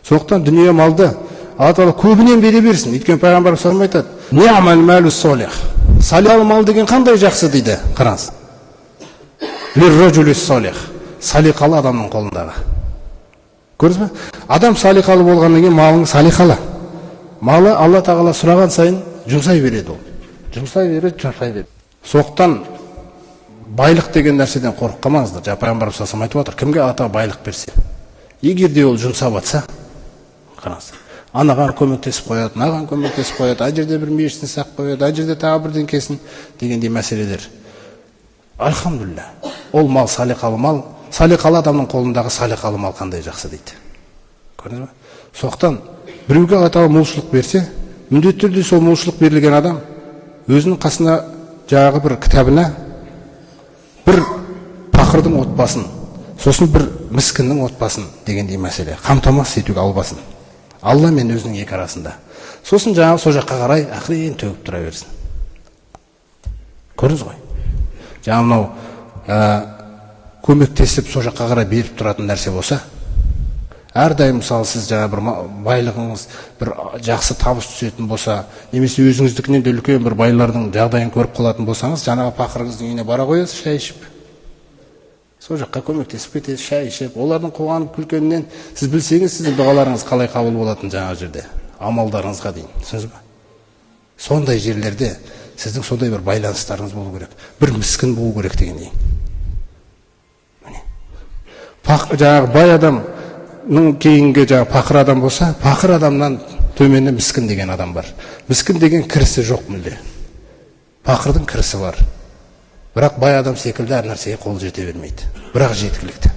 Соқтан дүние малды Алла Тағала көбінен бере берсін. Өйткені пайғамбар салам айтады: "Ни'мал малу солих". Салиқалы мал деген қандай жақсы дейді. Қараңыз. Лир-раджули солих. Салиқалы адамның қолындағы. Көрдіңіз бе? Адам салиқалы болғаннан кейін малың салиқалы. Малы Алла Тағала сұраған сайын жұмсай береді ол. Жұмсай береді. Соқтан байлық деген нәрседен қорқып қалмаңыздар. Пайғамбар салам айтып отыр: кімге ата байлық берсе, егер де ол жұмсап жатса, қараңыз. Анаған көмектесіп қояды, маған көмектесіп қояды, ана жерде бір мешітін сақ қояды, ана жерде тағы бірдеңкесін дегендей мәселелер. Альхамдулилля. Ол мал салиқалы мал. Салиқалы адамның қолындағы салиқалы мал қандай жақсы дейді. Көрдіңіз бе? Соқтан біреуге Алла Тағала молшылық берсе, міндетті түрде сол молшылық берілген адам өзінің қасына жаңағы бір кітабына бір пақырдың отбасын, сосын бір міскіннің отбасын дегендей мәселе қамтамасыз етуге албасын. Алла мен өзінің екі арасында. Сосын жаңағы сол жаққа қарай ақырын төгіп тұра берсін. Көрдіңіз ғой? Жаңа мынау көмектесіп сол жаққа қарай беріп тұратын нәрсе болса, әрдайым мысалы сіз жаңа бір байлығыңыз бір жақсы табыс түсетін болса, немесе өзіңіздікінен де үлкен бір байлардың жағдайын көріп қалатын болсаңыз, жаңағы пақырыңыздың үйіне бара қоясыз, шай ішіп. Сол жаққа көмектесіп кетесіз, шай ішіп, олардың қуанып күлкенінен сіз білсеңіз, сіздің дұғаларыңыз қалай қабыл болатын жаңа жерде, амалдарыңызға дейін. Түсіндіңіз бе? Сондай жерлерде сіздің сондай бір байланыстарыңыз болу керек, бір міскін болу керек дегендей. Жаңағы бай адамның кейінгі жаңағы пақыр адам болса, пақыр адамнан төменде міскін деген адам бар. Міскін деген кірісі жоқ мүлде. Пақырдың кірісі бар. Бірақ бай адам секілді әр нәрсеге қол жете бермейді. Бірақ жеткілікті.